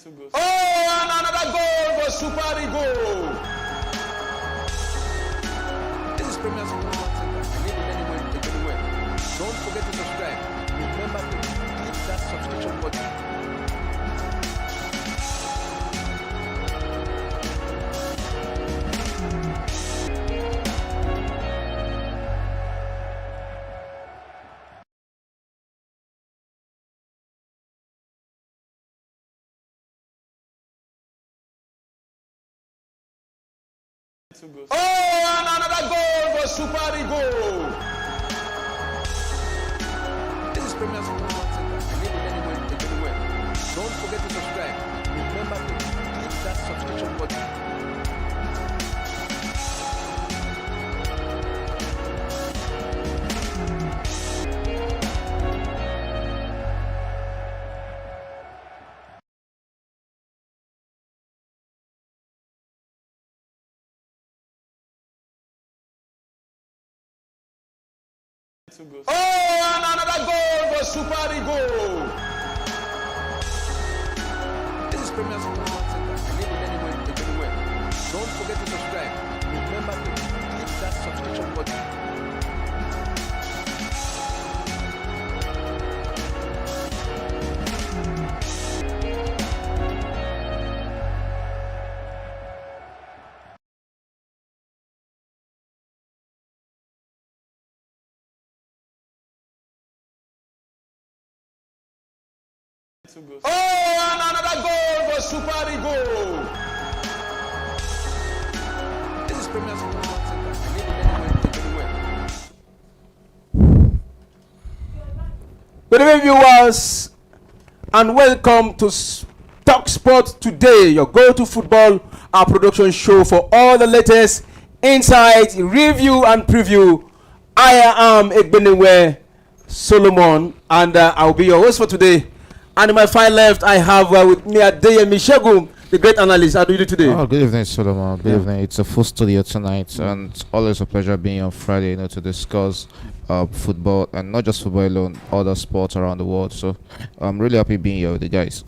Oh, and another goal for Super Eagles. This is Premier Sports Center. Leave it anywhere, take it anywhere. Don't forget to subscribe. Remember to click that subscription button. Oh, and another goal for Super Eagles. This is Premier Sports Center. Leave it anywhere, take it anywhere. Don't forget to subscribe. Remember to click that subscription button. Oh, and another goal for Super Eagles. This is Premier Sports Center. Leave it anywhere, take it anywhere. Don't forget to subscribe. Remember to click that subscription button. Oh, and another goal for Super Eagles. This is Premier Sports Center. Leave it anywhere, take it anywhere. Good evening, viewers, and welcome to Talk Sport Today, your go-to football production show for all the latest insight, review, and preview. I am Ademola Solomon, and I'll be your host for today. And in my far left, I have with me Ademola, the great analyst. How do you do today? Oh, good evening, Solomon. Good evening. It's a full studio tonight, and it's always a pleasure being on Friday, to discuss football, and not just football alone, other sports around the world. So I'm really happy being here with you guys.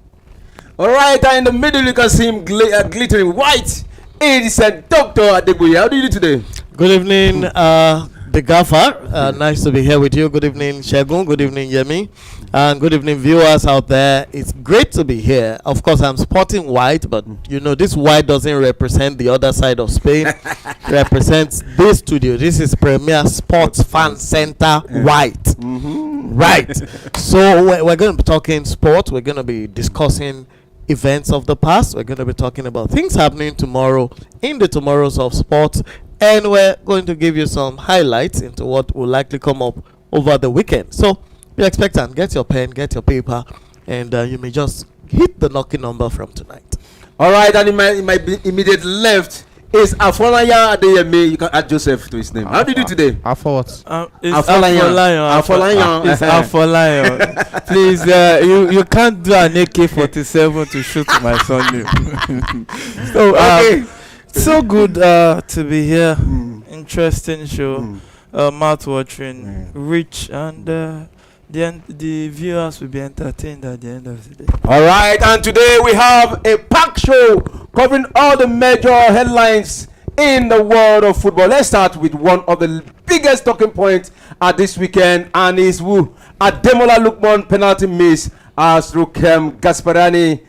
All right, and in the middle, you can see him glittering white. It is Dr. Ademola. How do you do today? Good evening, the Gaffer. Nice to be here with you. Good evening, Shegun. Good evening, Yemi. And good evening, viewers out there. It's great to be here. Of course, I'm sporting white, but this white doesn't represent the other side of Spain. It represents this studio. This is Premier Sports Fan Center white. Right. So we're going to be talking sports. We're going to be discussing events of the past. We're going to be talking about things happening tomorrow in the tomorrows of sports. And we're going to give you some highlights into what will likely come up over the weekend. So be expectant. Get your pen, get your paper, and you may just hit the lucky number from tonight. All right, and in my immediate left is Afolanya Adeyemi. You can add Joseph to his name. How do you do today? After what? It's Afolayan. Afolayan. It's Afolayan. Please, you can't do an AK-47 to shoot my son. So, Okay. so good to be here. Interesting show. Mouth-watering, rich, and the viewers will be entertained at the end of the day. All right, and today we have a packed show covering all the major headlines in the world of football. Let's start with one of the biggest talking points this weekend, and is Ademola Lookman penalty miss through Gasparani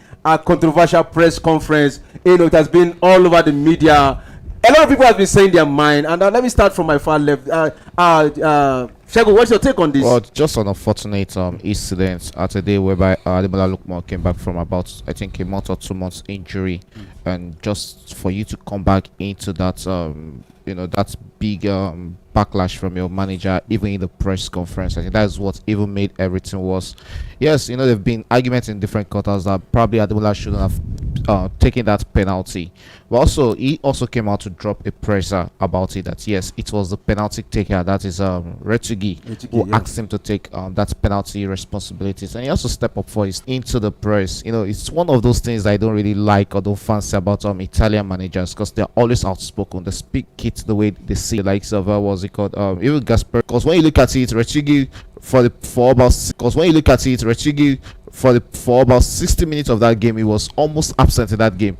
controversial press conference. It has been all over the media. A lot of people have been saying their mind, and let me start from my far left. Shego, what's your take on this? Well, just an unfortunate incident at a day whereby Ademola Lookman came back from about, I think, a month or 2 months injury, and just for you to come back into that, that big backlash from your manager, even in the press conference. I think that is what even made everything worse. Yes, there've been arguments in different quarters that probably Ademola shouldn't have taken that penalty. But also, he also came out to drop a pressure about it that yes, it was the penalty taker, that is Retugi, who asked him to take that penalty responsibilities, and he also stepped up for it into the press. It's one of those things I don't really like or don't fancy about Italian managers, because they're always outspoken. They speak it the way they see, like what's it called, even Gasper. Because when you look at it, Retugi for about 60 minutes of that game, he was almost absent in that game.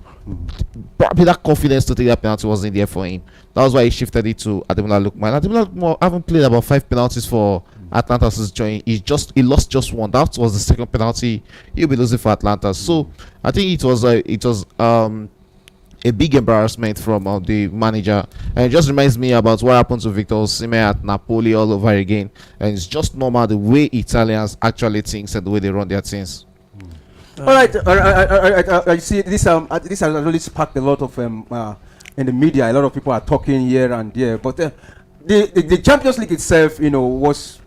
Probably that confidence to take that penalty wasn't there for him. That was why he shifted it to Ademola Lookman. Ademola Lookman haven't played about 5 penalties for Atlanta since joining. He lost just one. That was the second penalty he'll be losing for Atlanta. So I think it was a big embarrassment from the manager, and it just reminds me about what happened to Victor Osimhen at Napoli all over again. And it's just normal the way Italians actually think and the way they run their teams. All right. I see this has really sparked a lot of in the media. A lot of people are talking here and there, but the Champions League itself, was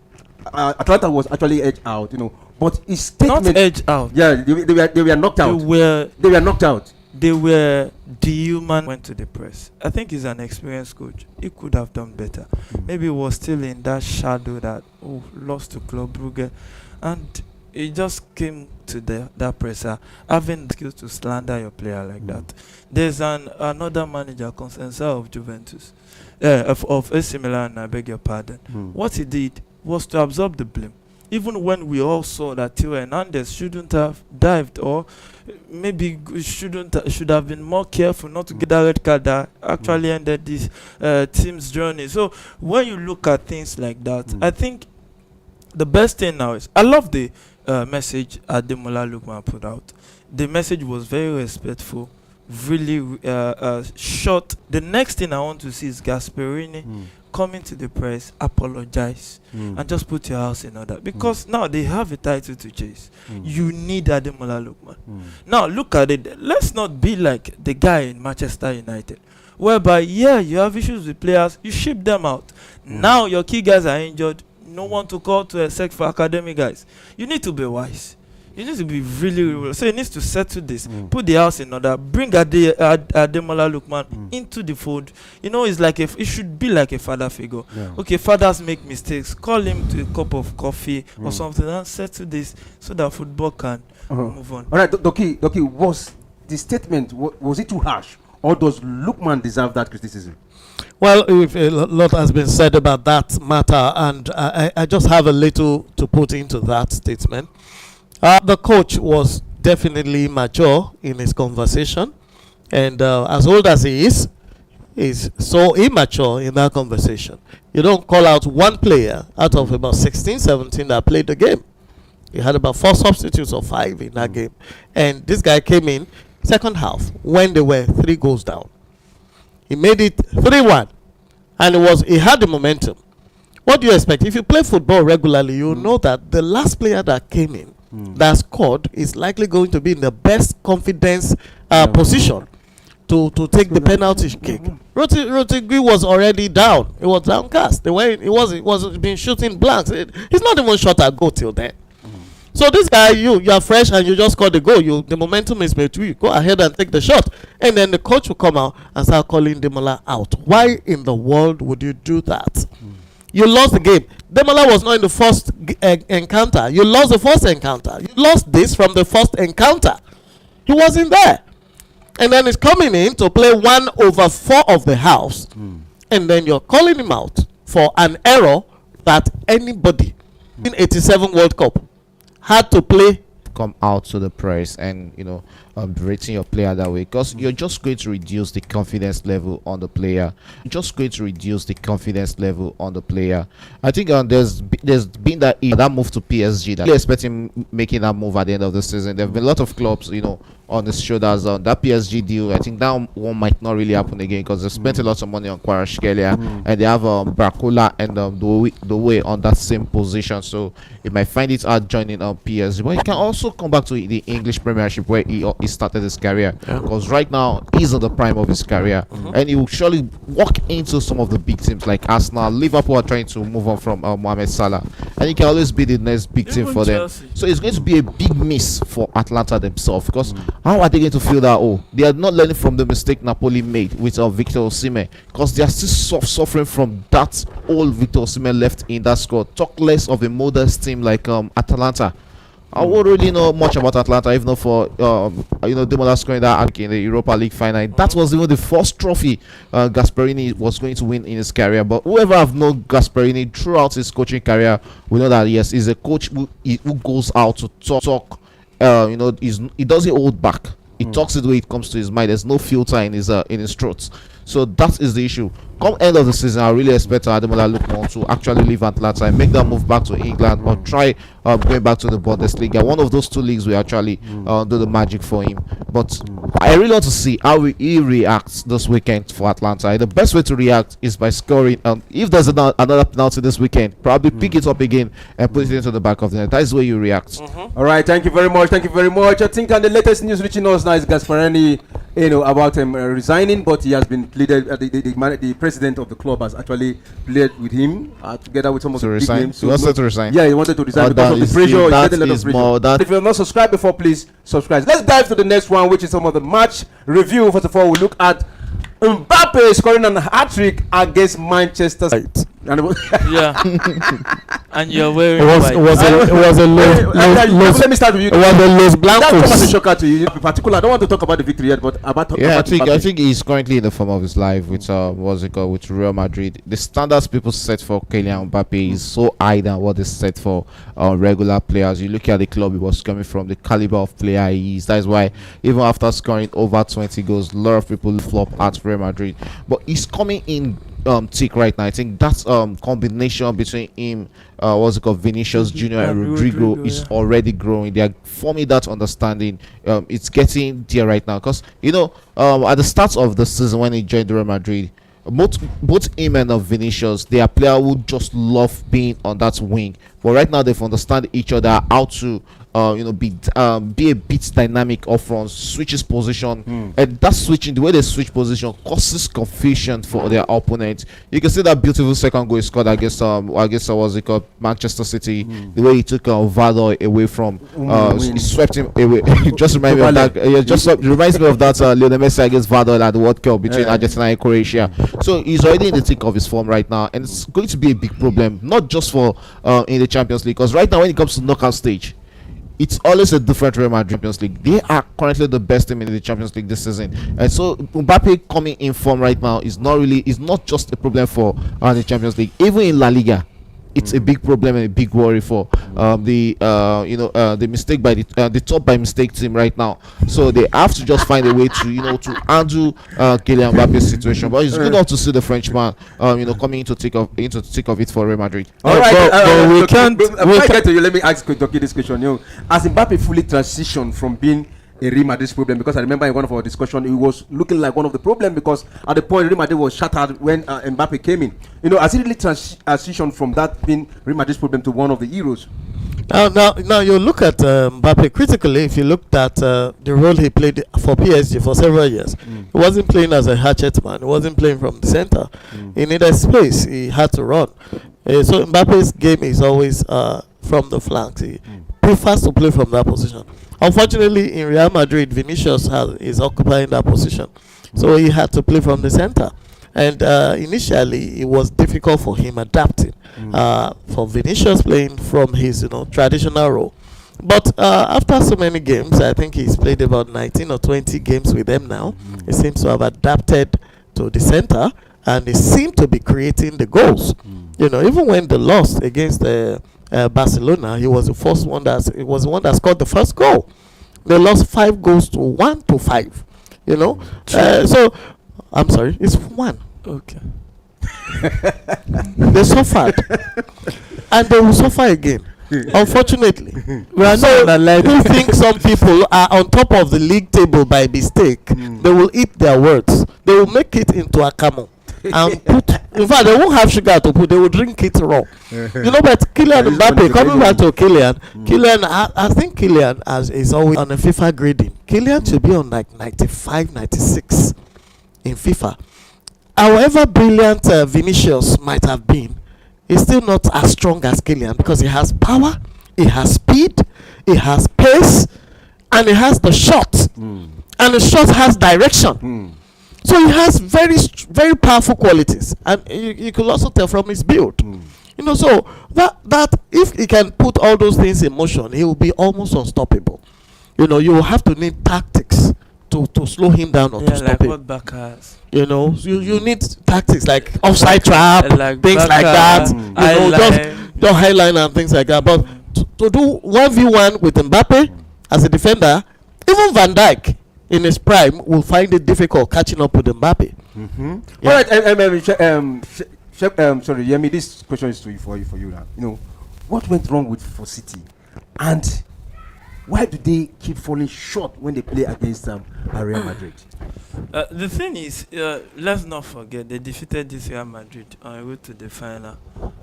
Atlanta was actually edged out, but his statement, not edged out. Yeah, they were knocked out. They were knocked out. They were dehuman. Went to the press. I think he's an experienced coach. He could have done better. Maybe he was still in that shadow that lost to Club Brugge, and he just came to that presser having the skills to slander your player like that. There's another manager, Consensa of Juventus, of AC Milan. I beg your pardon. What he did was to absorb the blame. Even when we all saw that Theo Hernandez shouldn't have dived, or maybe should have been more careful not to get that red card that actually ended this team's journey. So when you look at things like that, I think the best thing now is, I love the message Ademola Lookman put out. The message was very respectful, really short. The next thing I want to see is Gasperini coming to the press, apologize, and just put your house in order, because now they have a title to chase. You need Ademola Lookman. Now look at it. Let's not be like the guy in Manchester United, whereby you have issues with players, you ship them out. Now your key guys are injured, no one to call to except for academy guys. You need to be wise. You need to be really so he needs to settle this, put the house in order, bring Ademola Lookman into the fold. It's like it should be like a father figure. Okay, fathers make mistakes, call him to a cup of coffee or something and settle this so that football can move on. All right, Doki, was the statement, was it too harsh, or does Lookman deserve that criticism? Well, if a lot has been said about that matter, and I just have a little to put into that statement. The coach was definitely mature in his conversation, and as old as he is so immature in that conversation. You don't call out one player out of about 16, 17 that played the game. He had about 4 substitutes or 5 in that game, and this guy came in second half when they were 3 goals down. He made it 3-1, and he had the momentum. What do you expect? If you play football regularly, you know that the last player that came in that scored is likely going to be in the best confidence position to take the penalty kick. Rotigui was already down. He was downcast. The way he was been shooting blanks. He's not even shot at goal till then. So this guy, you are fresh and you just scored the goal. The momentum is made to you. Go ahead and take the shot, and then the coach will come out and start calling Demola out. Why in the world would you do that? You lost the game. Demola was not in the first encounter. You lost the first encounter. You lost this from the first encounter. He wasn't there. And then he's coming in to play 1/4 of the house. And then you're calling him out for an error that anybody in 87 World Cup had to play. Come out to the press and berating your player that way, because you're just going to reduce the confidence level on the player. I think there's been that move to PSG that we expect him making that move at the end of the season. There have been a lot of clubs on the shoulders on that PSG deal. I think that one might not really happen again, because they spent a lot of money on Kvaratskhelia, and they have Barcola and the way on that same position, so it might find it hard joining PSG. But he can also come back to the English Premiership where he started his career, because right now he's in the prime of his career, and he will surely walk into some of the big teams like Arsenal. Liverpool are trying to move on from Mohamed Salah, and he can always be the next big team for Chelsea. Them. So it's going to be a big miss for Atlanta themselves, because how are they going to feel that they are not learning from the mistake Napoli made with Victor Osimhen, because they are still suffering from that old Victor Osimhen left in that squad. Talk less of a modest team like Atalanta. I won't really know much about Atlanta, if not for Demola scoring that in the Europa League final. That was even the first trophy Gasperini was going to win in his career. But whoever have known Gasperini throughout his coaching career will know that yes, he's a coach who goes out to talk he doesn't hold back. He talks it the way it comes to his mind. There's no filter in his throat. So that is the issue. Come end of the season, I really expect Ademola Lookman to actually leave Atlanta and make that move back to England or try going back to the Bundesliga. One of those two leagues will actually do the magic for him. But I really want to see how he reacts this weekend for Atlanta. The best way to react is by scoring. If there's another penalty this weekend, probably pick it up again and put it into the back of the net. That is where you react. All right, thank you very much. Thank you very much. I think the latest news reaching us now is Gasparani, about him resigning, but he has been pleaded. The president of the club has actually played with him together with some of the big names. He wanted to resign. Yeah, he wanted to resign because of the pressure. He had a lot of pressure. If you're not subscribed before, please subscribe. Let's dive to the next one, which is some of the match review. First of all, we'll look at Mbappe scoring a hat-trick against Manchester City. Yeah. And you're wearing Let me start with you. It was a Los Blancos. That was a shocker to you in particular. I don't want to talk about the victory yet, but about I think he's currently in the form of his life with with Real Madrid. The standards people set for Kylian Mbappe is so high than what is set for regular players. You look at the club he was coming from, the caliber of player he is. That is why even after scoring over 20 goals, a lot of people flop at Real Madrid. But he's coming in thick right now. I think that's combination between him, Vinicius Junior and Rodrigo is already growing. They are forming that understanding. It's getting there right now because at the start of the season when he joined Real Madrid, both him and Vinicius, they are players who just love being on that wing. But right now they've understand each other, how to be a bit dynamic up front, switches position, and that switching, the way they switch position causes confusion for their opponent. You can see that beautiful second goal he scored against Manchester City. The way he took Valor away from, he swept him away. It just reminds me of that. Reminds me of that Lionel Messi against Valor at the World Cup between Argentina and Croatia. So he's already in the thick of his form right now, and it's going to be a big problem, not just for in the Champions League, because right now when it comes to knockout stage, it's always a different Real Madrid Champions League. They are currently the best team in the Champions League this season, and so Mbappe coming in form right now is not just a problem for the Champions League. Even in La Liga, it's a big problem and a big worry for the mistake by the top by mistake team right now. So they have to just find a way to undo Kylian Mbappe's situation. But it's good enough to see the Frenchman coming into thick of it for Real Madrid. All right, we can't. Get to you. Let me ask Doki this question. As Mbappe fully transitioned from being a Real Madrid's problem, because I remember in one of our discussions it was looking like one of the problem, because at the point Real Madrid was shattered when Mbappe came in. Has he really transitioned from that being Real Madrid's problem to one of the heroes? Now you look at Mbappe critically. If you looked at the role he played for PSG for several years, he wasn't playing as a hatchet man. He wasn't playing from the center. He needed space. He had to run. So Mbappe's game is always from the flanks. He prefers to play from that position. Unfortunately, in Real Madrid, Vinicius is occupying that position, so he had to play from the center. And initially, it was difficult for him adapting. For Vinicius playing from his traditional role, but after so many games, I think he's played about 19 or 20 games with them now. He seems to have adapted to the center, and he seemed to be creating the goals. Even when they lost against Barcelona, he was the one that scored the first goal. They lost 5 goals to 1 to 5. So I'm sorry, it's 1. Okay. They suffered, and they will suffer again. Unfortunately, who think some people are on top of the league table by mistake? They will eat their words. They will make it into a camel and put. In fact, they won't have sugar to put. They will drink it raw. But Kylian Mbappe, coming back to Kylian, I think Kylian is always on a FIFA grading. Kylian should be on like 95, 96 in FIFA. However brilliant Vinicius might have been, he's still not as strong as Kylian, because he has power, he has speed, he has pace, and he has the shot. And the shot has direction. So he has very, very powerful qualities, and you could also tell from his build. So that if he can put all those things in motion, he will be almost unstoppable. You will have to need tactics to slow him down or to stop him. What Baccas. You need tactics like offside trap, things like that. Just highline and things like that. But to do 1v1 with Mbappe, as a defender, even Van Dijk in his prime will find it difficult catching up with Mbappe. All right, sorry, Yemi, this question is to you for you now. You know, what went wrong for City, and why do they keep falling short when they play against Real Madrid? The thing is, let's not forget they defeated this Real Madrid on route to the final.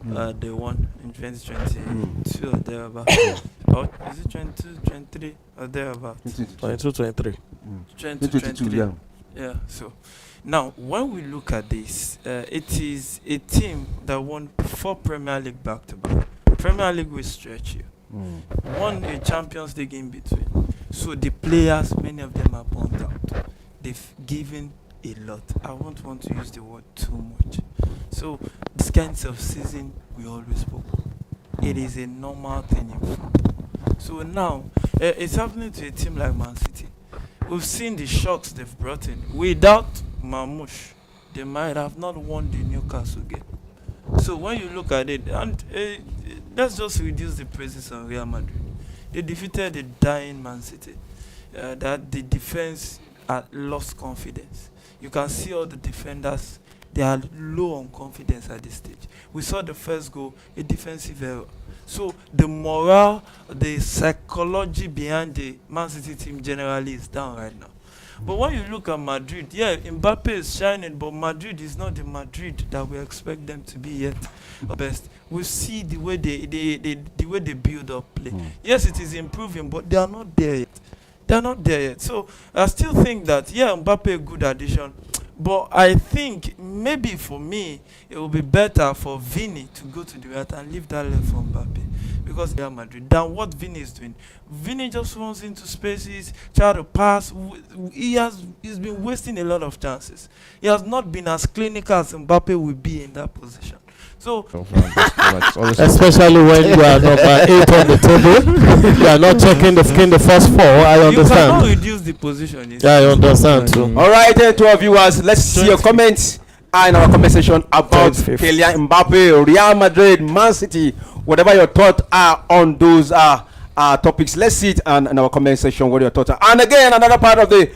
They won in 2022 or thereabout. Or is it 22, 23 or thereabout? 22, 23. 2022, yeah. Yeah. So now, when we look at this, it is a team that won 4 Premier League back-to-back. Premier League will stretch you. Won a Champions League in between. So the players, many of them are burnt out. They've given a lot. I won't want to use the word too much. So this kinds of season we always spoke. It is a normal thing in football. So now it's happening to a team like Man City. We've seen the shocks they've brought in. Without Mamouche, they might have not won the Newcastle game. So when you look at it, and let's just reduce the praises on Real Madrid. They defeated the dying Man City. That the defense had lost confidence. You can see all the defenders, they are low on confidence at this stage. We saw the first goal, a defensive error. So the morale, the psychology behind the Man City team generally is down right now. But when you look at Madrid, yeah, Mbappe is shining, but Madrid is not the Madrid that we expect them to be yet. Best, we see the way the way they build up play. Yes, it is improving, but they are not there yet. They are not there yet. So I still think that Mbappe a good addition, but I think maybe for me it will be better for Vini to go to the right and leave that left for Mbappe. Because Real Madrid than what Vini is doing. Vini just runs into spaces, try to pass. He's been wasting a lot of chances. He has not been as clinical as Mbappe will be in that position. So especially when you are number 8 on the table, you are not checking the skin the first 4. I understand. You cannot reduce the position. Yeah, I understand too. All right, to our viewers, let's see your comments in our comment section about Kylian Mbappe, Real Madrid, Man City. Whatever your thoughts are on those topics, let's see it in our comment section what your thoughts are. And again, another part of the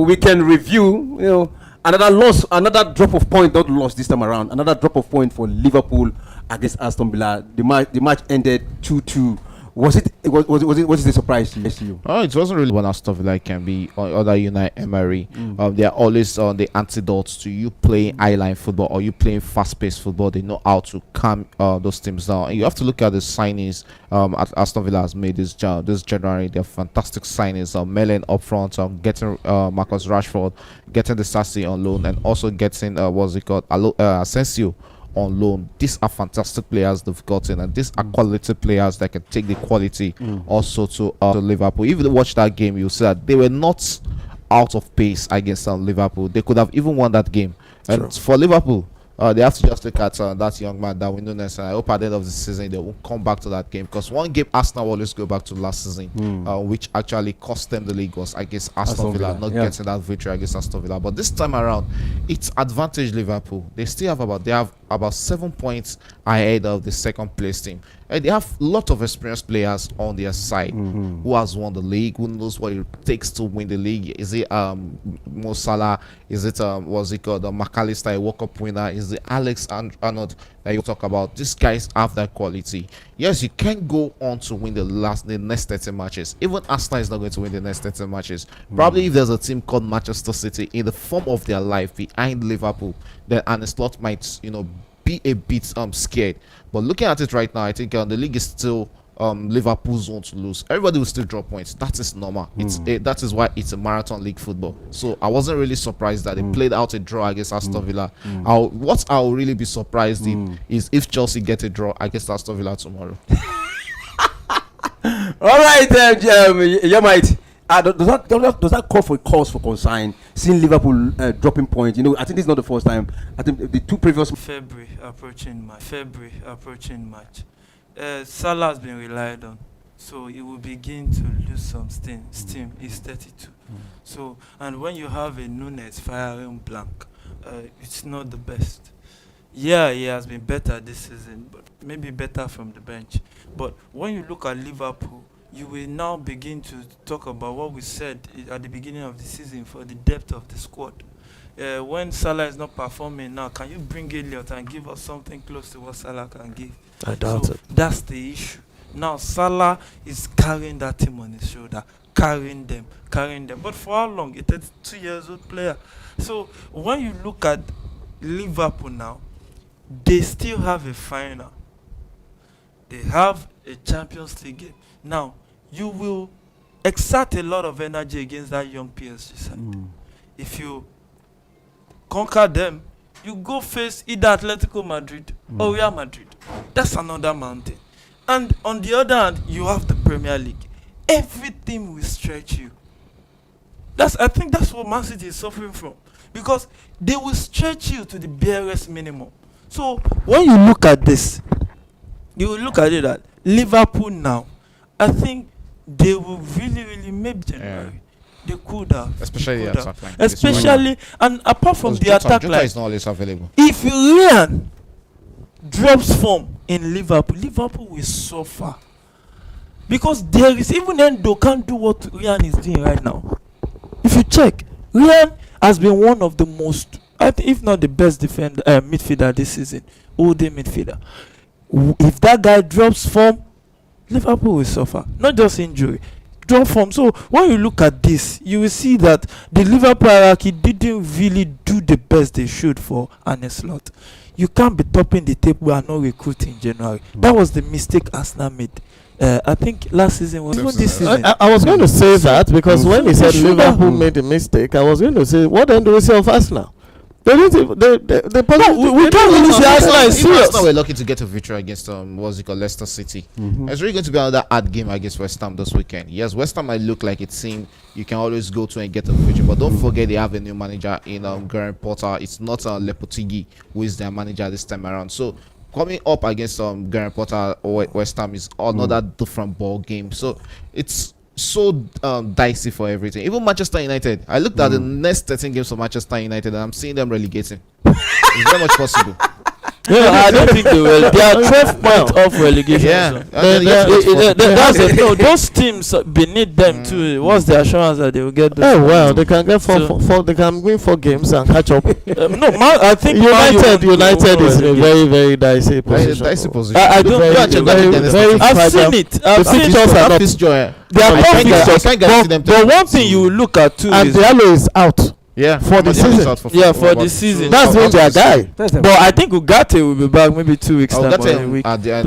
weekend review, you know, another loss, another drop of point, not loss this time around, another drop of point for Liverpool against Aston Villa. The match ended 2-2. Was it a surprise to you? Oh, it wasn't really one Aston Villa can be or other Unai Emery. They are always on the antidotes to you playing highline football or you playing fast-paced football. They know how to calm those teams down. And you have to look at the signings Aston Villa has made this January. They're fantastic signings. Melen up front, getting Marcus Rashford, getting the Sassy on loan, and also getting Asensio on loan. These are fantastic players they've gotten, and these are quality players that can take the quality also to Liverpool. If you watch that game, you'll see that they were not out of pace against Liverpool. They could have even won that game. And for Liverpool, they have to just look at that young man, Darwin Núñez, and I hope at the end of the season they will come back to that game, because one game Arsenal will always go back to last season, which actually cost them the league, was against Aston Villa, not getting that victory against Aston Villa. But this time around, it's advantage Liverpool. They have about 7 points ahead of the second place team. And they have a lot of experienced players on their side who has won the league, who knows what it takes to win the league. Is it Mo Salah? Is it what's it called, the McAllister, a World Cup winner? Is it Alex Arnold that you talk about? These guys have that quality. Yes, you can't go on to win the next 30 matches. Even Arsenal is not going to win the next 30 matches. Probably if there's a team called Manchester City in the form of their life behind Liverpool, then Arne Slot might, be a bit scared. But looking at it right now, I think the league is still Liverpool's zone to lose. Everybody will still drop points. That is normal. That is why it's a marathon league football. So I wasn't really surprised that they played out a draw against Aston Villa. What I'll really be surprised in is if Chelsea get a draw against Aston Villa tomorrow. All right, Yamite. Does that call for a cause for concern? Seeing Liverpool dropping points, I think this is not the first time. I think the two previous February approaching match. Salah has been relied on, so he will begin to lose some steam. He's 32, so and when you have a Núñez firing blank, it's not the best. Yeah, he has been better this season, but maybe better from the bench. But when you look at Liverpool, you will now begin to talk about what we said at the beginning of the season for the depth of the squad. When Salah is not performing now, can you bring Elliott and give us something close to what Salah can give? I doubt it. That's the issue. Now Salah is carrying that team on his shoulder, carrying them. But for how long? A 32-year-old player. So when you look at Liverpool now, they still have a final. They have a Champions League game. Now, you will exert a lot of energy against that young PSG side. If you conquer them, you go face either Atletico Madrid or Real Madrid. That's another mountain. And on the other hand, you have the Premier League. Everything will stretch you. I think that's what Man City is suffering from. Because they will stretch you to the barest minimum. So when you look at this, you will look at it that Liverpool now, I think they will really maybe January. They could have. Especially the attack line. Especially, and apart from the attack line, is not always available. if Ryan drops form in Liverpool will suffer. Because there is, even Endo can't do what Ryan is doing right now. If you check, Ryan has been one of the most, if not the best midfielder this season, all-day midfielder. If that guy drops form, Liverpool will suffer. Not just injury, drop form. So when you look at this, you will see that the Liverpool hierarchy didn't really do the best they should for Arne Slot. You can't be topping the table and not recruiting in January. That was the mistake Arsenal made. I think last season was even this season. I was going to say that because when he said Liverpool made a mistake, I was going to say, what then do we say of Arsenal? We can't really say Arsenal is serious. Arsenal were lucky to get a victory against Leicester City. It's really going to be another hard game against West Ham this weekend. Yes, West Ham might look like a team you can always go to and get a victory, but don't forget they have a new manager in Graham Potter. It's not Lepotigi who is their manager this time around. So coming up against Graham Potter or West Ham is another different ball game. So it's so dicey for everything. Even Manchester United, I looked at the next 13 games for Manchester United and I'm seeing them relegating. It's very much possible. I don't think they will. They are 12 points off relegation. Yeah, those teams beneath them too. What's the assurance that they will get those? Oh well, they can get four. They can win 4 games and catch up. I think United is in a very, very dicey position. I don't. I've seen it. The fixtures are not. They are tough fixtures. But one thing you will look at too is Diallo is out. Yeah, for the season. For the season. That's when their guy. But I think Ugarte will be back maybe 2 weeks time or a week. Are they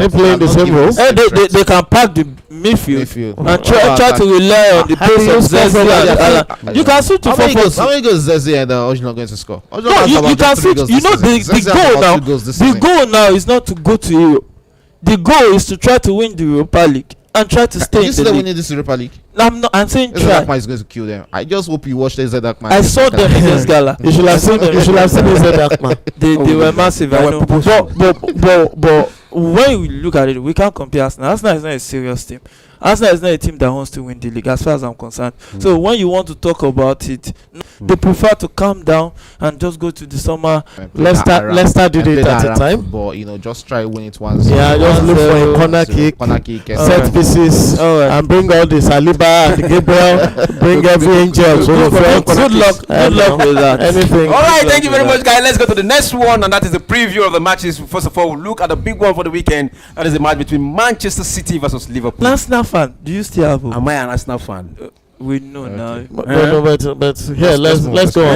playing the same role? They can pack the midfield and try to rely on the pace of Zeze. You can switch to 4-4-2. How many goals Zeze and Ojino going to score? No, you can switch. You know the goal now is not to go to Europe. The goal is to try to win the Europa League and try to stay in the league. Winning this Europa League? I'm saying try. Zedakman is going to kill them. I just hope you watch the Zedakman. I saw them against Gala. You should have seen them. You should have seen Zedakman. They were massive. I know. But when we look at it, we can't compare Arsenal. Arsenal is not a serious team. Arsenal is not a team that wants to win the league, as far as I'm concerned. So when you want to talk about it, they prefer to calm down and just go to the summer. Leicester did it at a time. But just try win it once. Yeah, just look for a corner kick, set pieces, and bring all the Saliba and the Gabriel, bring every angel. Good luck with that. Anything. All right, thank you very much, guys. Let's go to the next one, and that is the preview of the matches. First of all, we'll look at the big one for the weekend. That is the match between Manchester City versus Liverpool. Arsenal fan, do you still have hope? Am I an Arsenal fan? We know now. But here, let's go on. Let's go on.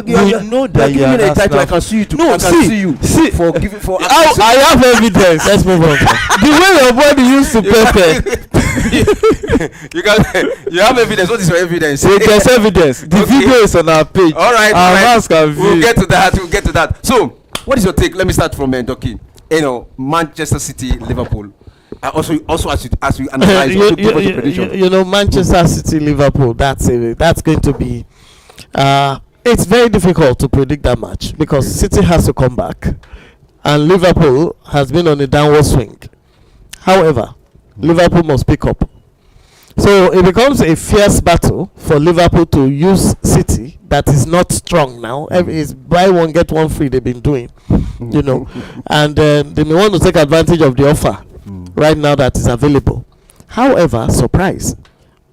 We know that you are an Arsenal. I can see you. No, see, for giving for. I have evidence. Let's move on. The way your body used to pepper. You have evidence. What is your evidence? There's evidence. The video is on our page. All right. We'll get to that. So, what is your take? Let me start from Doki. Manchester City, Liverpool. Also as we analyze, Manchester City, Liverpool. That's going to be. It's very difficult to predict that match because City has to come back, and Liverpool has been on a downward swing. However, Liverpool must pick up. So it becomes a fierce battle for Liverpool to use City that is not strong now. It's buy one get one free they've been doing, and they may want to take advantage of the offer right now that is available. However, surprise.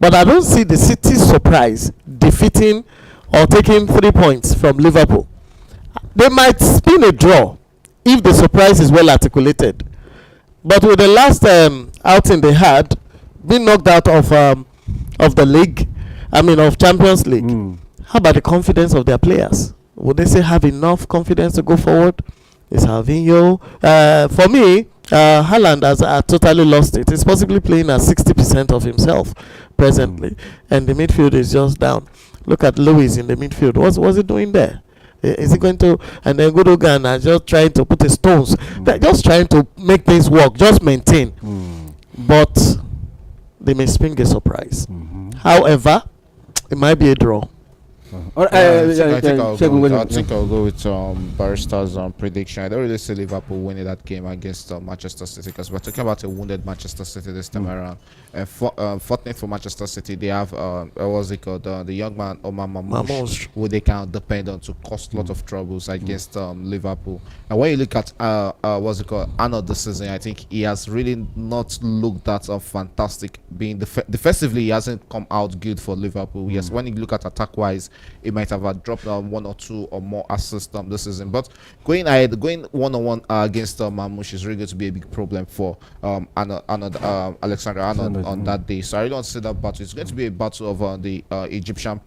But I don't see the City's surprise defeating or taking 3 points from Liverpool. They might spin a draw if the surprise is well articulated. But with the last outing they had, being knocked out of the league, of Champions League, how about the confidence of their players? Would they say have enough confidence to go forward? Is Alvinho? For me, Haaland has totally lost it. He's possibly playing at 60% of himself presently, and the midfield is just down. Look at Lewis in the midfield. What's he doing there? Is he going to? And then Gundogan are just trying to put the stones. They're just trying to make things work, just maintain. But they may spring a surprise. However, it might be a draw. I think I'll go with Barrister's prediction. I don't really see Liverpool winning that game against Manchester City, because we're talking about a wounded Manchester City this time around. Fortunate for Manchester City, they have what's it called, the young man Omar Mamouche, who they can depend on to cause a lot of troubles against Liverpool. And when you look at what's it called, Arnold this season, I think he has really not looked that fantastic. Being defensively, he hasn't come out good for Liverpool. Yes, when you look at attack wise, it might have dropped 1 or 2 or more assists this season. But going one-on-one against Mamouche is really going to be a big problem for Alexander Arnold on that day. So I really don't see that battle. It's going to be a battle of the Egyptian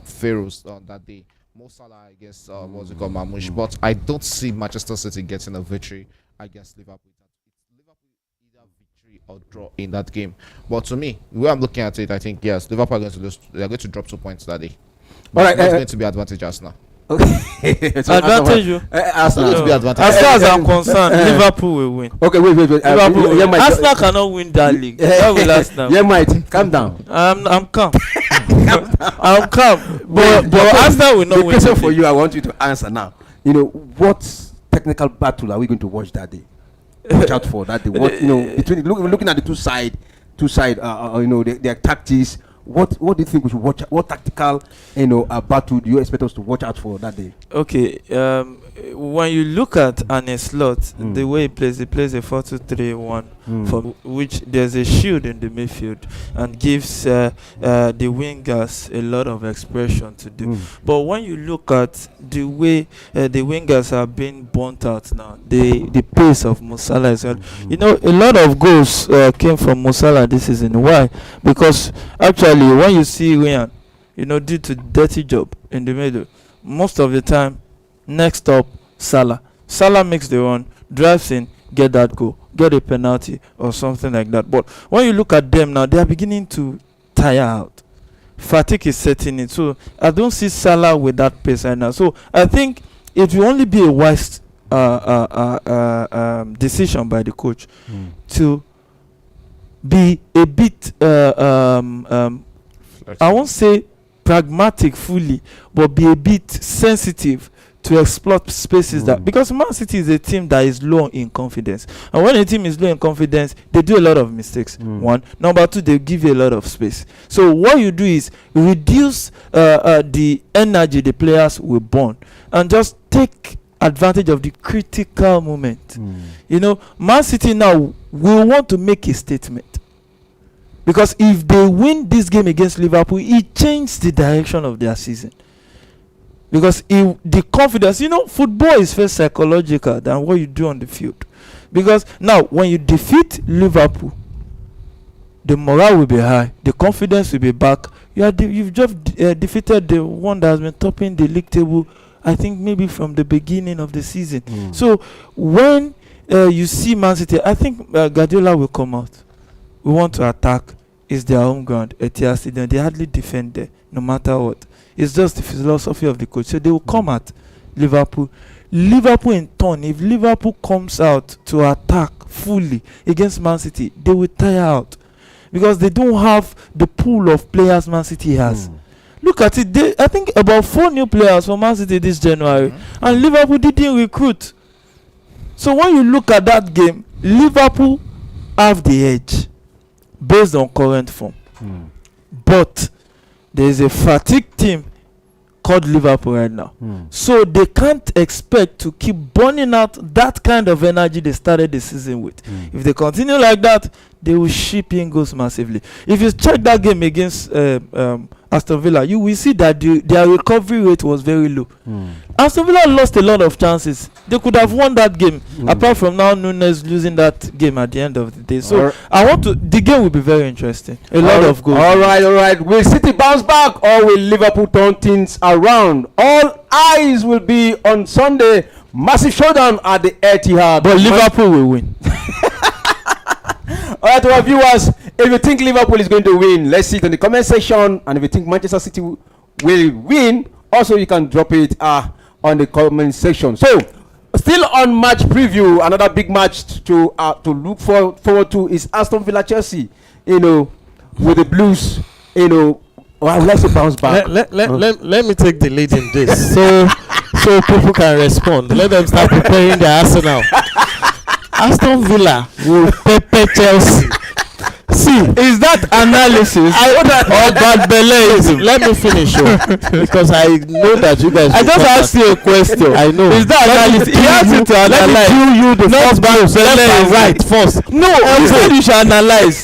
pharaohs on that day. Mo Salah against what's it called, Mamouche. But I don't see Manchester City getting a victory against Liverpool. Liverpool either victory or draw in that game. But to me, the way I'm looking at it, I think yes, Liverpool are going to lose. They're going to drop 2 points that day. All right, it's going to be advantage Arsenal. Okay, so advantage you. Arsenal to be advantage. As far as I'm concerned, Liverpool will win. Okay, wait. Arsenal cannot win that league. That will last now. Yeah, mate, calm down. I'm calm. I'm calm. But Arsenal will not win. The question for you, I want you to answer now. What technical battle are we going to watch that day? Watch out for that day. What between looking at the two side, their tactics. What do you think we should watch? What tactical battle do you expect us to watch out for that day? Okay, when you look at Arne Slot, the way he plays a 4-2-3-1, for which there's a shield in the midfield and gives the wingers a lot of expression to do. But when you look at the way the wingers are being burnt out now, the pace of Mo Salah as well. A lot of goals came from Mo Salah this season. Why? Because actually, when you see Ryan, due to dirty job in the middle, most of the time, next up, Salah makes the run, drives in, get that goal, get a penalty or something like that. But when you look at them now, they are beginning to tire out. Fatigue is setting in. So I don't see Salah with that pace right now. So I think it will only be a wise decision by the coach to be a bit I won't say pragmatic fully, but be a bit sensitive to exploit spaces that, because Man City is a team that is low in confidence, and when a team is low in confidence, they do a lot of mistakes. One, number two, they give you a lot of space. So what you do is reduce the energy the players will burn and just take advantage of the critical moment. Man City now will want to make a statement, because if they win this game against Liverpool, it changes the direction of their season. Because the confidence, football is first psychological than what you do on the field. Because now, when you defeat Liverpool, the morale will be high, the confidence will be back. You've just defeated the one that has been topping the league table, I think maybe from the beginning of the season. So when you see Man City, I think Guardiola will come out. We want to attack. It's their home ground, Etihad Stadium. They hardly defend there, no matter what. It's just the philosophy of the coach. So they will come at Liverpool. Liverpool in turn, if Liverpool comes out to attack fully against Man City, they will tire out, because they don't have the pool of players Man City has. Look at it. I think about 4 new players for Man City this January, and Liverpool didn't recruit. So when you look at that game, Liverpool have the edge based on current form. But there is a fatigue team called Liverpool right now. So they can't expect to keep burning out that kind of energy they started the season with. If they continue like that, they will ship in goals massively. If you check that game against Aston Villa, you will see that their recovery rate was very low. Aston Villa lost a lot of chances. They could have won that game, apart from now Nunes losing that game at the end of the day. So the game will be very interesting. A lot of goals. All right. Will City bounce back or will Liverpool turn things around? All eyes will be on Sunday. Massive showdown at the Etihad. But Liverpool will win. All right, to our viewers, if you think Liverpool is going to win, let's see it in the comment section. And if you think Manchester City will win, also you can drop it on the comment section. So, still on match preview, another big match to look forward to is Aston Villa Chelsea. With the Blues, let's bounce back. Let me take the lead in this, so people can respond. Let them start preparing their arsenal. Aston Villa will pepper Chelsea. See, is that analysis or bad belief? Let me finish, because I know that you guys. I just asked you a question. I know. Is that analysis? He asked you to analyze. Let me you the first left and right first. No, you said you should analyze.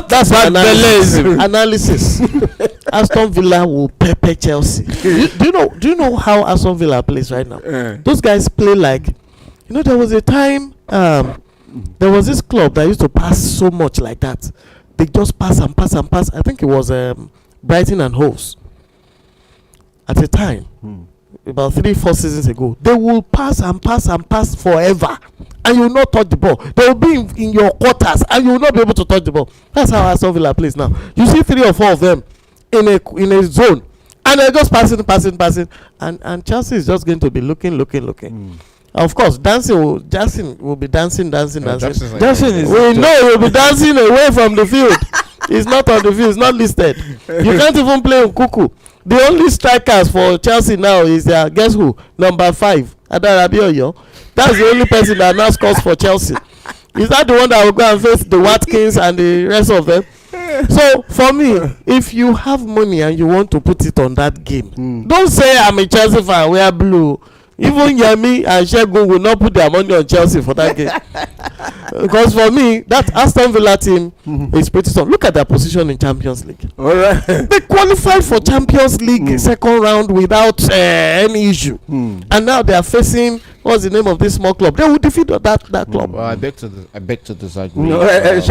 That's bad analysis. Aston Villa will pepper Chelsea. Do you know how Aston Villa plays right now? Those guys play like, there was a time. There was this club that used to pass so much like that. They just pass and pass and pass. I think it was Brighton and Hove. At a time, about 3-4 seasons ago, they will pass and pass and pass forever, and you will not touch the ball. They will be in your quarters, and you will not be able to touch the ball. That's how Aston Villa plays now. You see 3 or 4 of them in a zone, and they're just passing, and Chelsea is just going to be looking. Of course, Jackson will be dancing. Jackson is. We know he will be dancing away from the field. He's not on the field. He's not listed. You can't even play Nkuku. The only strikers for Chelsea now is guess who? Number 5, Adarabioyo. That's the only person that now scores for Chelsea. Is that the one that will go and face the Watkins and the rest of them? So for me, if you have money and you want to put it on that game, don't say I'm a Chelsea fan. We are blue. Even Yemi and Shegun will not put their money on Chelsea for that game. Because for me, that Aston Villa team is pretty strong. Look at their position in Champions League. All right. They qualified for Champions League second round without any issue. And now they are facing, what's the name of this small club? They will defeat that club. Well, I beg to disagree. Can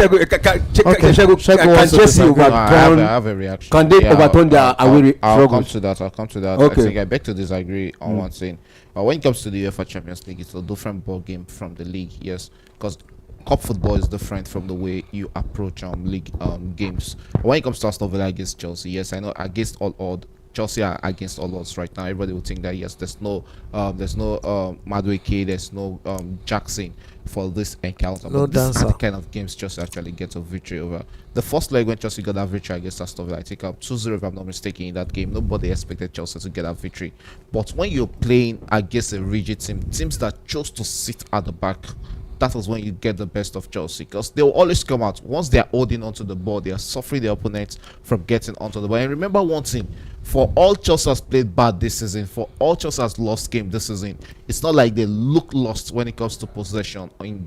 Chelsea overturn? I have a reaction. Can they overturn their away I'll come to that. Okay. I think I beg to disagree on one thing. When it comes to the UEFA Champions League, it's a different ball game from the league. Yes, because cup football is different from the way you approach league games. When it comes to Aston Villa against Chelsea, yes, I know against all odds. Chelsea are against all odds right now. Everybody will think that yes, there's no Madueke, there's no Jackson for this encounter. No but this dancer. are the kind of games Chelsea actually get a victory over. The first leg when Chelsea got that victory against Aston Villa, I think 2-0 if I'm not mistaken in that game. Nobody expected Chelsea to get that victory. But when you're playing against a rigid team, teams that chose to sit at the back, that is when you get the best of Chelsea, because they will always come out once they are holding onto the ball. They are suffering their opponents from getting onto the ball. And remember one thing: for all Chelsea has played bad this season, for all Chelsea has lost game this season, it's not like they look lost when it comes to possession in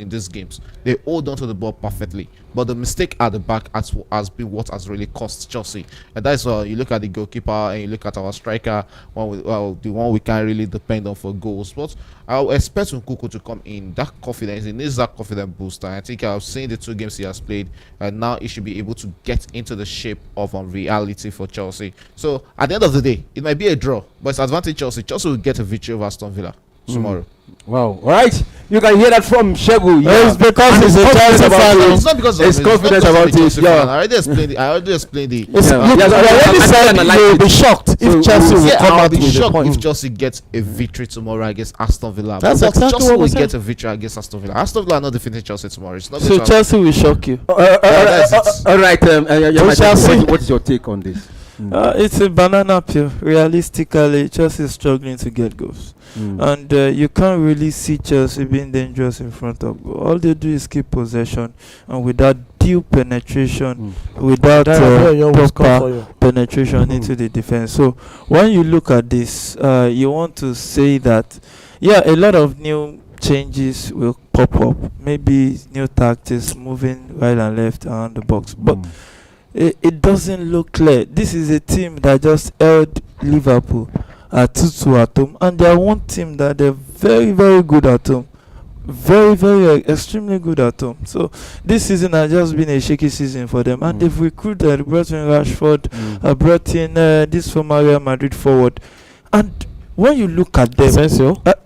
these games. They hold onto the ball perfectly, but the mistake at the back has been what has really cost Chelsea. And that's why you look at the goalkeeper and you look at our striker, the one we can't really depend on for goals. But I expect Nkuku to come in. That confidence, he needs that confidence booster. I think I've seen the 2 games he has played, and now he should be able to get into the shape of reality for Chelsea. So at the end of the day, it might be a draw, but it's advantage Chelsea. Chelsea will get a victory over Aston Villa tomorrow. Wow. All right. You can hear that from Shegu. It's because he's a Chelsea fan. It's not because it's confident about it. I already explained it. You'll be shocked if Chelsea will come out with a point. If Chelsea gets a victory tomorrow against Aston Villa. That's exactly Chelsea what will we said. get a victory against Aston Villa. Aston Villa are not defeating Chelsea tomorrow. It's not So Chelsea will shock you. All right. What is your take on this? It's a banana peel. Realistically, Chelsea is struggling to get goals. And you can't really see Chelsea being dangerous in front of goal. All they do is keep possession, and without due penetration, without proper penetration into the defense. So when you look at this, you want to say that, a lot of new changes will pop up. Maybe new tactics, moving right and left around the box. But it doesn't look clear. This is a team that just held Liverpool at 2-2 at home, and they are one team that they're very, very good at home. Very, very extremely good at home. So this season has just been a shaky season for them, and they've recruited, brought in Rashford, brought in this former Real Madrid forward, and when you look at them,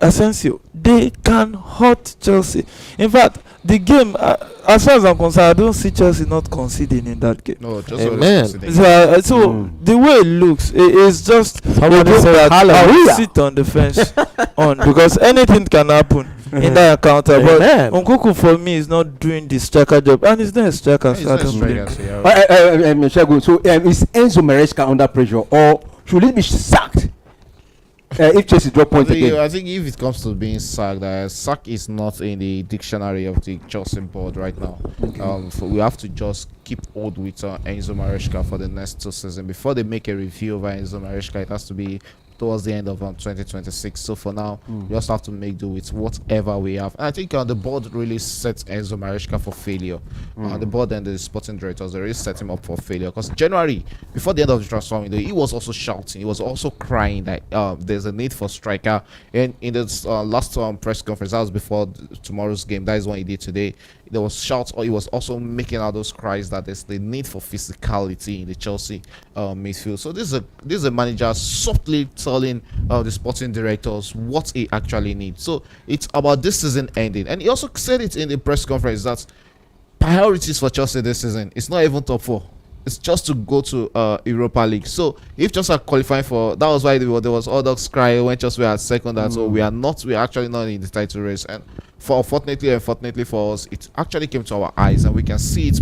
Asensio, they can hurt Chelsea. In fact, the game, as far as I'm concerned, I don't see Chelsea not conceding in that game. No, just Amen. So the way it looks, it's just Somebody a game say that I will hallelujah. sit on the fence on, because anything can happen in that encounter. But Amen. Nkunku for me is not doing the striker job, and he's not a striker. He's So I not don't striker, blame. so yeah. Shegun, so is Enzo Maresca under pressure, or should he be sacked if Chelsea drop points again? I think if it comes to being sacked, sack is not in the dictionary of the Chelsea board right now. So we have to just keep hold with Enzo Maresca for the next 2 seasons. Before they make a review of Enzo Maresca, it has to be towards the end of 2026. So for now, we just have to make do with whatever we have. And I think the board really sets Enzo Maresca for failure. The board and the sporting directors, they really set him up for failure. Because January, before the end of the transfer window, he was also shouting, he was also crying that there's a need for striker. And in this last press conference, that was before tomorrow's game, that is what he did today. There was shouts, or he was also making out those cries that there's the need for physicality in the Chelsea midfield. So this is a manager softly telling the sporting directors what he actually needs. So it's about this season ending, and he also said it in the press conference that priorities for Chelsea this season, it's not even top 4. It's just to go to Europa League. So if Chelsea are qualifying for, that was why there was all that cry when Chelsea were at second. And so we are actually not in the title race. And fortunately for us, it actually came to our eyes, and we can see it,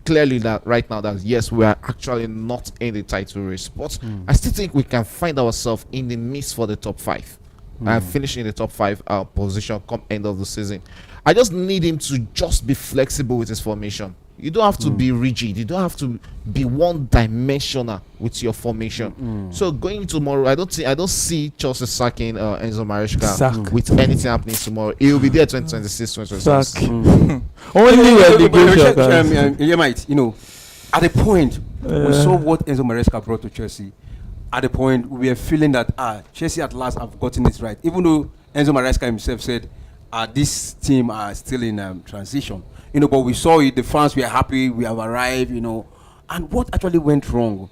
clearly that right now that yes, we are actually not in the title race. But I still think we can find ourselves in the mix for the top 5 and finish in the top 5 position come end of the season. I just need him to just be flexible with his formation. You don't have to be rigid. You don't have to be one-dimensional with your formation. So going tomorrow, I don't see Chelsea sacking Enzo Maresca with anything happening tomorrow. He will be there 2026, 2027. Only relegation. At the point we saw what Enzo Maresca brought to Chelsea. At the point we were feeling that Chelsea at last have gotten it right. Even though Enzo Maresca himself said this team are still in transition. But we saw it, the fans were happy, we have arrived, and what actually went wrong?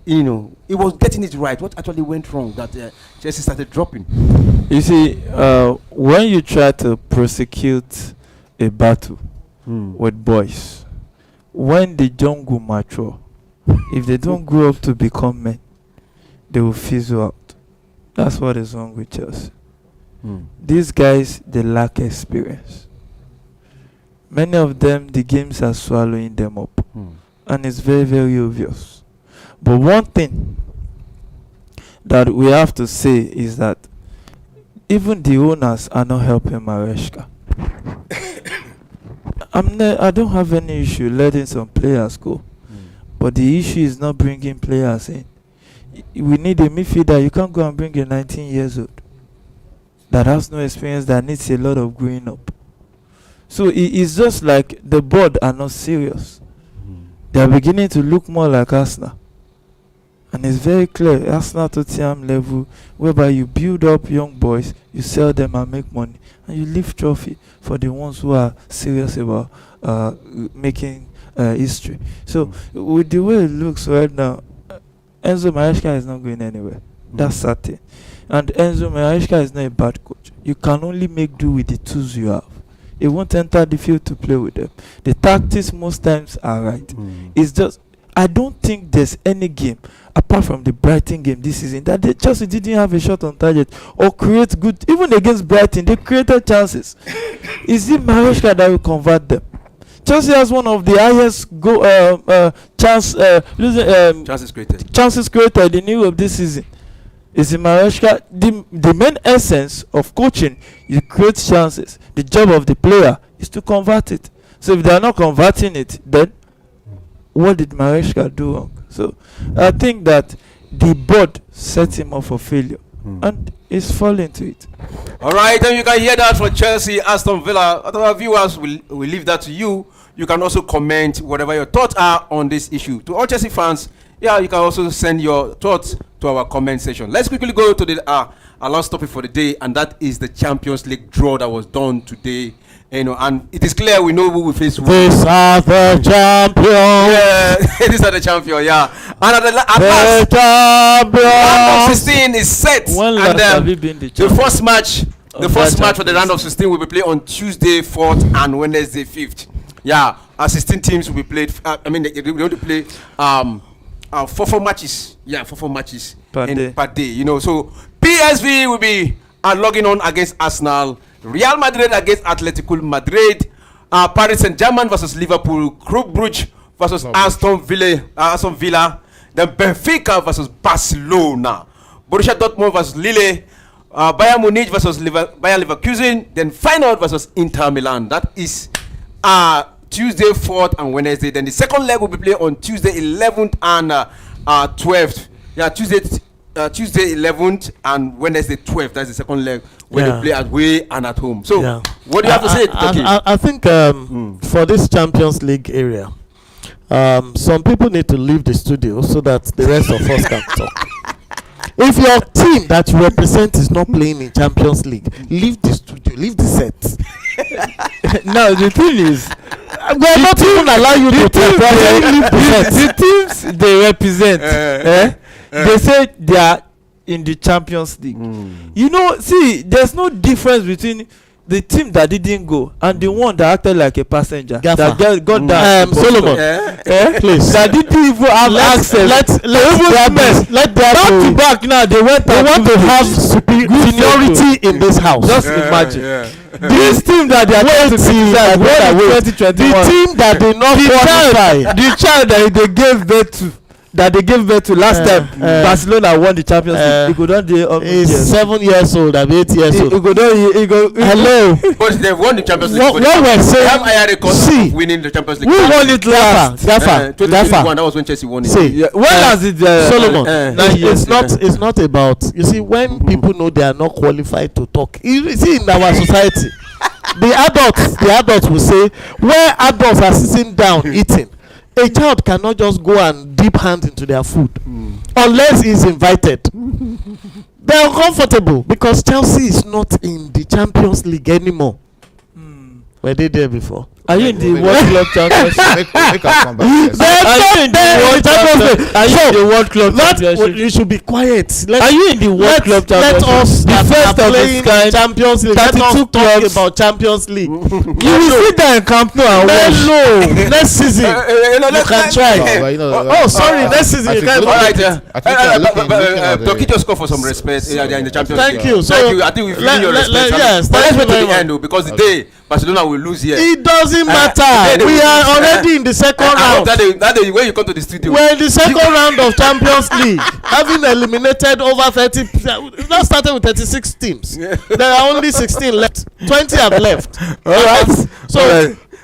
It was getting it right. What actually went wrong that Chelsea started dropping? You see, when you try to prosecute a battle with boys, when they don't go mature, if they don't grow up to become men, they will fizzle out. That's what is wrong with Chelsea. These guys, they lack experience. Many of them, the games are swallowing them up. And it's very, very obvious. But one thing that we have to say is that even the owners are not helping Maresca. I don't have any issue letting some players go. But the issue is not bringing players in. We need a midfielder. You can't go and bring a 19 years old that has no experience, that needs a lot of growing up. So it's just like the board are not serious. They are beginning to look more like Arsenal. And it's very clear, Arsenal to Tottenham level, whereby you build up young boys, you sell them and make money, and you leave trophy for the ones who are serious about making history. So with the way it looks right now, Enzo Maresca is not going anywhere. That's certain. And Enzo Maresca is not a bad coach. You can only make do with the tools you have. He won't enter the field to play with them. The tactics most times are right. It's just, I don't think there's any game apart from the Brighton game this season that they Chelsea didn't have a shot on target or create good. Even against Brighton, they created chances. Is it Maresca that will convert them? Chelsea has one of the highest chances created in Europe this season. Is in Maresca, the main essence of coaching, you create chances. The job of the player is to convert it. So if they are not converting it, then what did Maresca do wrong? So I think that the board set him up for failure. and he's falling to it. All right, and you can hear that from Chelsea, Aston Villa. Other viewers, will leave that to you. You can also comment whatever your thoughts are on this issue. To all Chelsea fans, yeah, you can also send your thoughts to our comment section. Let's quickly go to the our last topic for the day, and that is the Champions League draw that was done today. You know, and it is clear we know who we face. These are the champions. Yeah, these are the champion. Yeah, and at last, round of 16 is set. When last have you been the champion? The first match for the round of 16 will be played on Tuesday 4th and Wednesday 5th. Yeah, 16 teams will be played. I mean, they're going to play four matches. Yeah, four matches per day. You know, so PSV will be logging on against Arsenal, Real Madrid against Atletico Madrid, Paris Saint-Germain versus Liverpool, Club Brugge versus Aston Villa, then Benfica versus Barcelona, Borussia Dortmund versus Lille, Bayern Munich versus Bayer Leverkusen, then Feyenoord versus Inter Milan. That is Tuesday 4th and Wednesday. Then the second leg will be played on Tuesday 11th and 12th. Yeah, Tuesday 11th and Wednesday 12th. That's the second leg where they play away and at home. So what do you have to say? I think for this Champions League area, some people need to leave the studio so that the rest of us can talk. If your team that you represent is not playing in Champions League, leave the studio, leave the set. Now the thing is, we're not even allow you to the teams they represent. They say they are in the Champions League. You know, see, there's no difference between the team that didn't go and the one that acted like a passenger that got that Solomon please that didn't even have access. Let back to back now they want to have seniority in this house. Just imagine this team that they are trying to criticize the team that they not qualify, the child that they gave birth to last time Barcelona won the Champions League. He go down there. He's 7 years old. I'm 8 years old. Hello. But they won the Champions League. What we're saying? They have higher records of winning the Champions League. Who won it last? Gaffer. 2021. That was when Chelsea won it. See, when has it? Solomon. It's not about. You see, when people know they are not qualified to talk. You see, in our society, the adults will say, where adults are sitting down eating, a child cannot just go and dip hands into their food unless he's invited. They're uncomfortable because Chelsea is not in the Champions League anymore. Were they there before? Are you in the World Club Championship? Make us come back. Are you in the World Club Championship? You should be quiet. Are you in the World Club Championship? Let us the first of playing its kind. Champions League. Let us talk about Champions League. You will sit there in Camp Nou and watch. No, next season you can try. Sorry, next season you can. All right, Turkey just call for some respect. They are in the Champions League. Thank you. So thank you. I think we've given your respect. Yes, but let's thank wait you to the end, because the day Barcelona will lose here. It doesn't matter. We are already in the second round. That day when you come to the studio, we're in the second round of Champions League, having eliminated over 30. That started with 36 teams. There are only 16 left. 20 have left. All right. So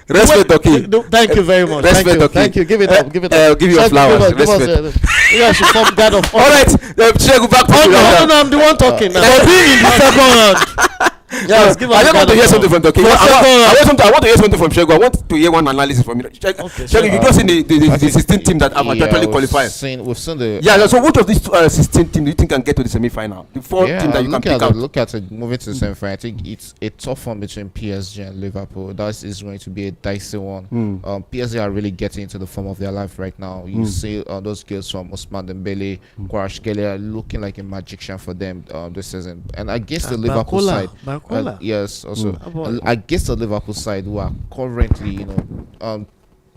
respect, Turkey. Thank you very much. Respect, Turkey. Thank you. Give it up. I'll give you your flowers. Respect. You guys should form guard of. All right. Go back to no, I'm the one talking now. For being in the second round. Yes, give us. I want to hear something from Turkey. I want to hear something from Shego. I want to hear one analysis from you. Shego, you just seen the 16 team that have actually qualified. We've seen the. Yeah, so which of these 16 teams do you think can get to the semi-final? The four teams that you can pick out. Look at it, moving to the semi-final. I think it's a tough one between PSG and Liverpool. That is going to be a dicey one. PSG are really getting into the form of their life right now. You see those girls from Ousmane Dembele, Kvaratskhelia looking like a magician for them this season. And against the Liverpool side. Yes, also against the Liverpool side, who are currently,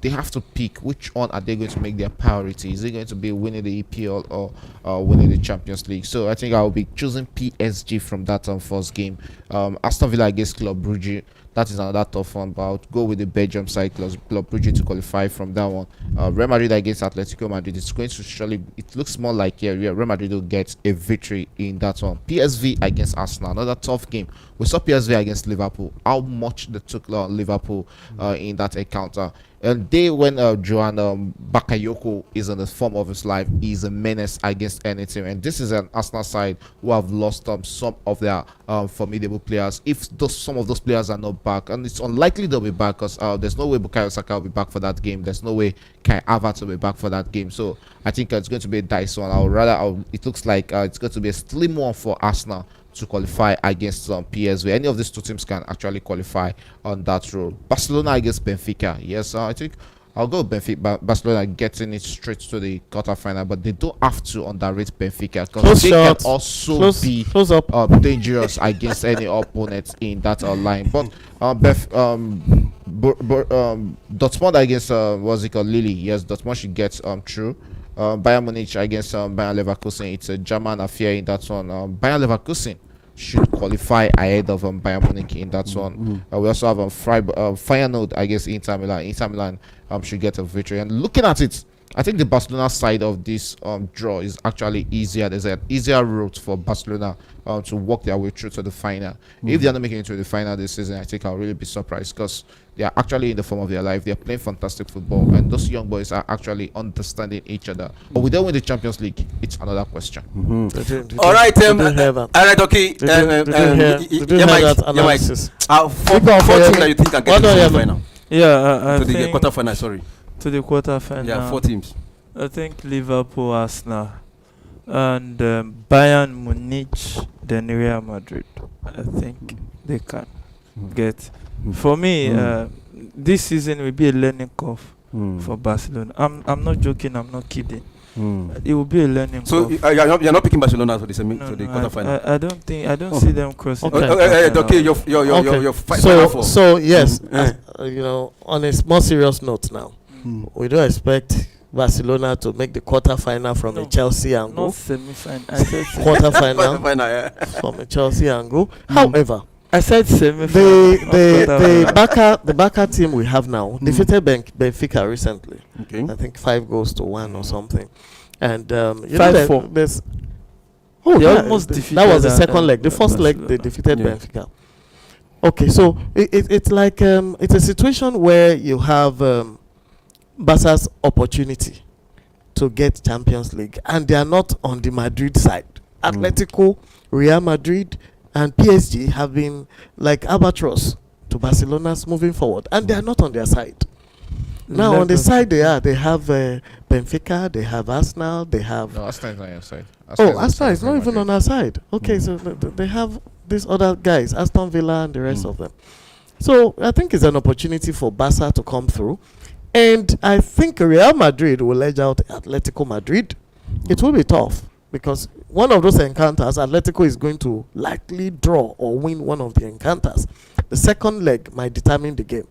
they have to pick which one are they going to make their priority. Is it going to be winning the EPL or winning the Champions League? So I think I will be choosing PSG from that first game. Aston Villa against Club Brugge. That is another tough one, but I'll go with the Belgium side, Club Brugge, to qualify from that one. Real Madrid against Atletico Madrid. It's going to surely, it looks more like Real Madrid will get a victory in that one. PSV against Arsenal, another tough game. We saw PSV against Liverpool. How much they took Liverpool in that encounter. And day when Joan Bakayoko is in the form of his life, he's a menace against any team. And this is an Arsenal side who have lost some of their formidable players. If some of those players are not back, and it's unlikely they'll be back, because there's no way Bukayo Saka will be back for that game. There's no way Kai Havertz will be back for that game. So I think it's going to be a dice one. It looks like it's going to be a slim one for Arsenal to qualify against PSV. Any of these two teams can actually qualify on that role. Barcelona against Benfica. Yes, I think I'll go Benfica. Barcelona getting it straight to the quarterfinal, but they don't have to underrate Benfica, because they can also be dangerous against any opponent in that line. But Dortmund against what's it called, Lille. Yes, Dortmund should get through. Bayern Munich against Bayern Leverkusen. It's a German affair in that one. Bayern Leverkusen should qualify ahead of Bayern Munich in that one. We also have Feyenoord against Inter Milan. Inter Milan should get a victory. And looking at it, I think the Barcelona side of this draw is actually easier. There's an easier route for Barcelona to walk their way through to the final. If they're not making it to the final this season, I think I'll really be surprised, because they are actually in the form of their life. They're playing fantastic football, and those young boys are actually understanding each other. But we don't win the Champions League, it's another question. All right, all right, okay. Did you hear that analysis? Four teams that you think can get to the final. Yeah, To the quarterfinal, sorry. to the quarterfinal. Yeah, 4 teams. I think Liverpool, Arsenal, and Bayern Munich, then Real Madrid. I think they can get. For me, this season will be a learning curve for Barcelona. I'm not joking. I'm not kidding. It will be a learning So curve. you're not picking Barcelona to the No, quarterfinal. I don't see them crossing. Okay, you're fighting for. So yes, on a more serious note now, we don't expect Barcelona to make the quarterfinal from a Chelsea angle. Not semi-final. I said Quarterfinal from a Chelsea angle. However, I said semi-final. The Barca team we have now defeated Benfica recently. Okay. I think 5-1 or something. And 5-4. There's They almost defeated that was the second leg. The first leg Barcelona. they defeated Benfica. Okay, so it's like it's a situation where you have Barca's opportunity to get Champions League, and they are not on the Madrid side. Atletico, Real Madrid, and PSG have been like albatross to Barcelona's moving forward, and they are not on their side. Now on the side they have Benfica, they have Arsenal, they have. No, Arsenal is not on your side. Arsenal is not even on our side. Okay, so they have these other guys, Aston Villa and the rest of them. So I think it's an opportunity for Barca to come through, and I think Real Madrid will edge out Atletico Madrid. It will be tough, because one of those encounters, Atletico is going to likely draw or win one of the encounters. The second leg might determine the game.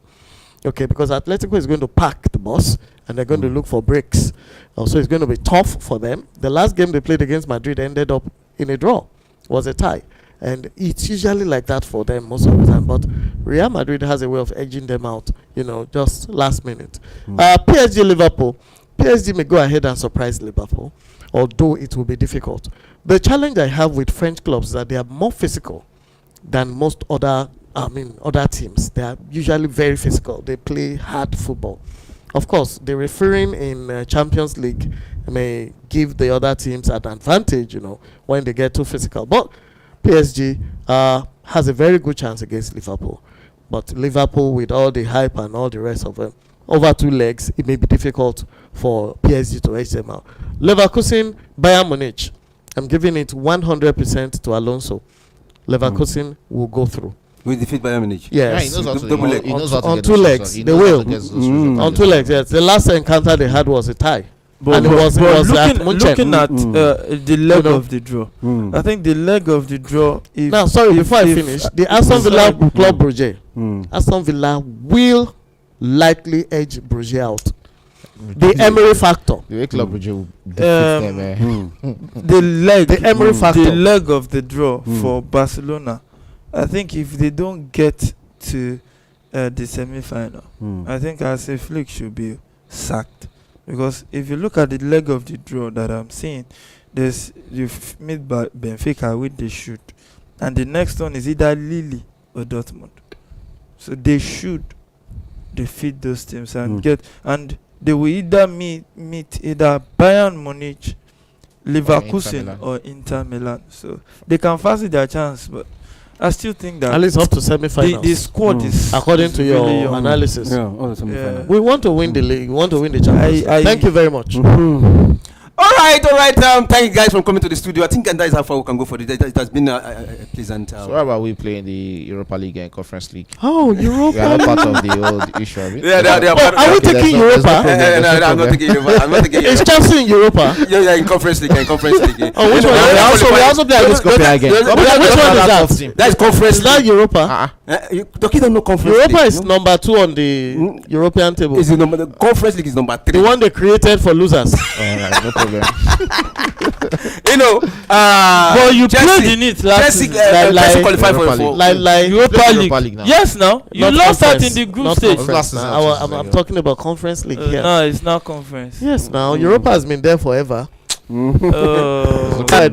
Okay, because Atletico is going to pack the bus and they're going to look for breaks. So it's going to be tough for them. The last game they played against Madrid ended up in a draw. It was a tie. And it's usually like that for them most of the time. But Real Madrid has a way of edging them out, just last minute. PSG Liverpool. PSG may go ahead and surprise Liverpool, although it will be difficult. The challenge I have with French clubs is that they are more physical than most other teams. They are usually very physical. They play hard football. Of course, the refereeing in Champions League may give the other teams an advantage, when they get too physical. But PSG has a very good chance against Liverpool. But Liverpool, with all the hype and all the rest of them, over 2 legs, it may be difficult for PSG to edge them out. Leverkusen, Bayern Munich. I'm giving it 100% to Alonso. Leverkusen will go through. We defeat Bayern Munich. Yes. Yeah, he knows how to on get 2 those legs, results. He they knows how will. to get those results. On 2 legs, yes. The last encounter they had was a tie. But And it was at Munchen. looking at the leg of the draw, I think the leg of the draw. Now, sorry, before I finish, the Aston Villa Club Brugge. Aston Villa will likely edge Brugge out. The Emery factor. The way Club Brugge will defeat them. the Emery factor. The leg of the draw for Barcelona. I think if they don't get to the semi-final, I think Hansi Flick should be sacked. Because if you look at the leg of the draw that I'm seeing, you've made Benfica with the shoot, and the next one is either Lille or Dortmund. So they should defeat those teams and they will either meet either Bayern Munich, Leverkusen or Inter Milan. So they can fancy their chance, but I still think that at least up to semi-finals. The squad is according to your really young. analysis. Yeah. We want to win the league. We want to win the Champions League. Thank you very much. All right. Thank you guys for coming to the studio. I think that is how far we can go for it. It has been a pleasant. So how about we play in the Europa League and Conference League? Oh, Europa! We are not part of the old issue of it. Are we taking Europa? No, I'm not taking Europa. I'm not taking Europa. Is Chelsea in Europa? Yeah, in Conference League. Oh, which one? We also play against Copenhagen. Which one is that? That is Conference Is that League. Europa? Doki don't know Conference Europa League. is number 2 on the European table. Is the Conference League is number 3. The one they created for losers. Alright, no problem. But you played in it last Chelsea season. Chelsea qualified Europa for League. Like Europa League. now. Yes, now you Not lost out conference. in the group Not stage. conference. Last season, Now, I'm talking about Conference League here. No, it's not conference. Yes, now Europa has been there forever. Uh, I don't